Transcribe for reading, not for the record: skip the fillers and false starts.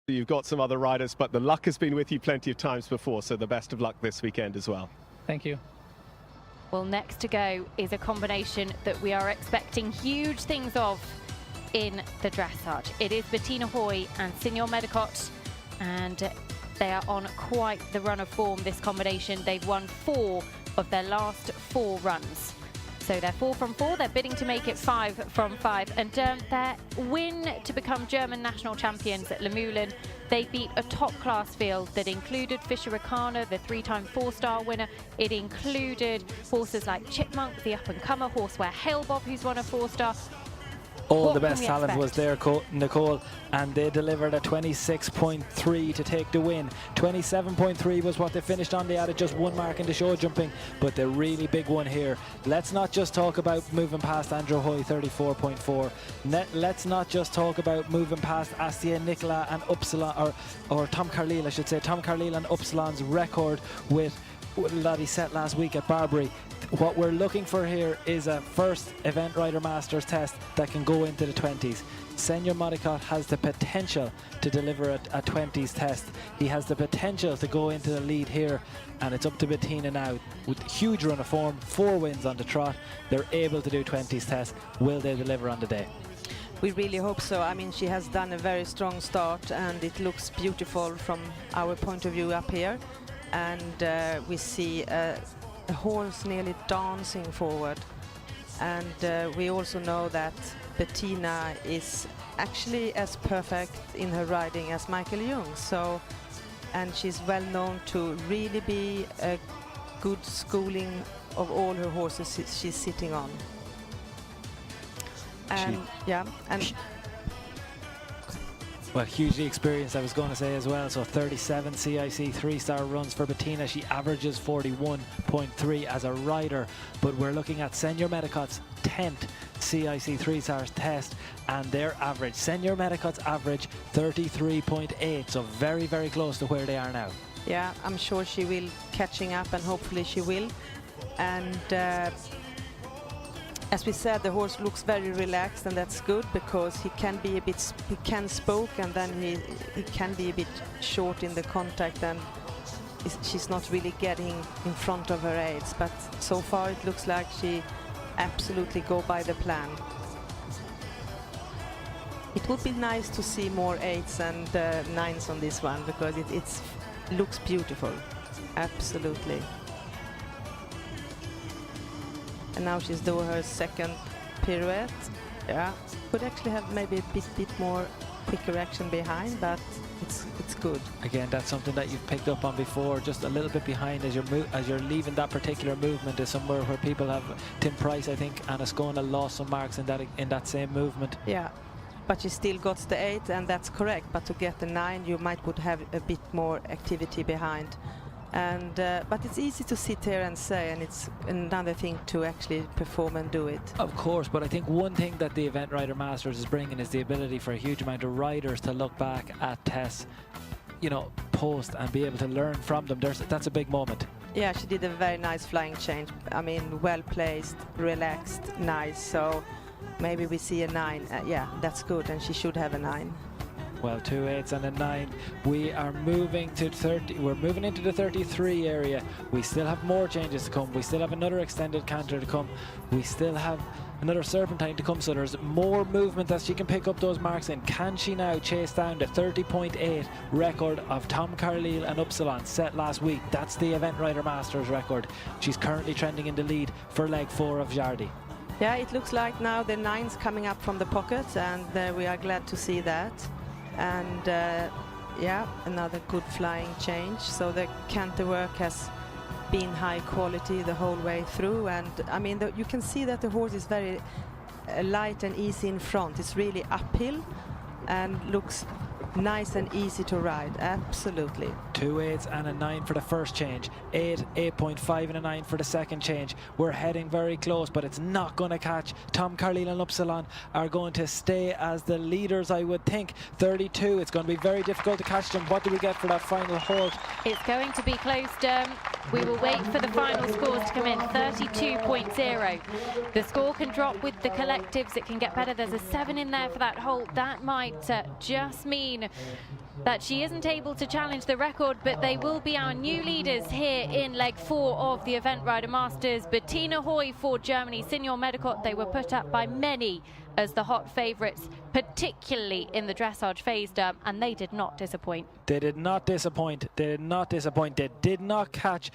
You've got some other riders, but the luck has been with you plenty of times before, so the best of luck this weekend as well. Thank you. Well, next to go is a combination that we are expecting huge things of in the dressage. It is Betina and Seigneur Medicott, and they are on quite the run of form, this combination. They've won 4 of their last 4 runs. So they're 4 from 4, they're bidding to make it 5 from 5. And their win to become German national champions at Le Moulin, they beat a top-class field that included Fischer Ricana, the 3-time 4-star winner. It included horses like Chipmunk, the up-and-comer, Horseware Hailbob, who's won a 4-star. All the best talent was there, Nicole, and they delivered a 26.3 to take the win. 27.3 was what they finished on. They added just 1 mark in the show jumping, but the really big one here. Let's not just talk about moving past Andrew Hoy, 34.4. Let's not just talk about moving past Astia Nicola and Upsilon, or Tom Carlile, I should say, Tom Carlile and Upsilon's record with that he set last week at Barbary. What we're looking for here is a first Event Rider Masters test that can go into the 20s. Seigneur Medicott has the potential to deliver a 20s test. He has the potential to go into the lead here, and it's up to Betina now. With huge run of form, 4 wins on the trot, they're able to do 20s tests. Will they deliver on the day? We really hope so. I mean, she has done a very strong start, and it looks beautiful from our point of view up here. And we see a horse nearly dancing forward, and we also know that Betina is actually as perfect in her riding as Michael Jung, so, and she's well known to really be a good schooling of all her horses she's sitting on. And well, hugely experienced, I was going to say as well. So 37 CIC 3-star runs for Betina. She averages 41.3 as a rider. But we're looking at Seigneur Medicott's 10th CIC 3-stars test, and their average, Seigneur Medicott's average, 33.8. So very, very close to where they are now. Yeah, I'm sure she will catching up, and hopefully she will. And as we said, the horse looks very relaxed, and that's good, because he can be a bit, he can spoke, and then he can be a bit short in the contact, and she's not really getting in front of her aids. But so far it looks like she absolutely go by the plan. It would be nice to see more 8s and 9s on this one, because it looks beautiful, absolutely. And now she's doing her second pirouette. Yeah, could actually have maybe a bit more quicker action behind, but it's good. Again, that's something that you've picked up on before. Just a little bit behind as you're leaving that particular movement is somewhere where people have Tim Price, I think, and Ascona lost some marks in that same movement. Yeah, but she still got the 8, and that's correct. But to get the 9, you would have a bit more activity behind. And but it's easy to sit here and say, and it's another thing to actually perform and do it. Of course, but I think one thing that the Event Rider Masters is bringing is the ability for a huge amount of riders to look back at tests, you know, post, and be able to learn from them. That's a big moment. Yeah, she did a very nice flying change. I mean, well placed, relaxed, nice. So maybe we see a 9. Yeah, that's good, and she should have a 9. Well, 2 8s and a 9. We are moving to 30. We're moving into the 33 area. We still have more changes to come. We still have another extended canter to come. We still have another serpentine to come. So there's more movement that she can pick up those marks in. Can she now chase down the 30.8 record of Tom Carlile and Upsilon set last week? That's the Event Rider Masters record. She's currently trending in the lead for leg 4 of Jardy. Yeah, it looks like now the 9's coming up from the pocket, and we are glad to see that. And yeah, another good flying change. So the canter work has been high quality the whole way through, and I mean you can see that the horse is very light and easy in front. It's really uphill and looks nice and easy to ride, absolutely. 2 8s and a 9 for the first change, 8, 8.5 and a 9 for the second change. We're heading very close, but it's not going to catch. Tom Carlile and Upsilon are going to stay as the leaders, I would think. 32, it's going to be very difficult to catch them. What do we get for that final halt? It's going to be close. We will wait for the final scores to come in. 32.0. The score can drop with the collectives. It can get better. There's a 7 in there for that halt. That might just mean that she isn't able to challenge the record, but they will be our new leaders here in leg 4 of the Event Rider Masters. Betina Hoy for Germany, Seigneur Medicott, they were put up by many as the hot favourites, particularly in the dressage phase, and they did not disappoint. They did not disappoint. They did not disappoint. They did not catch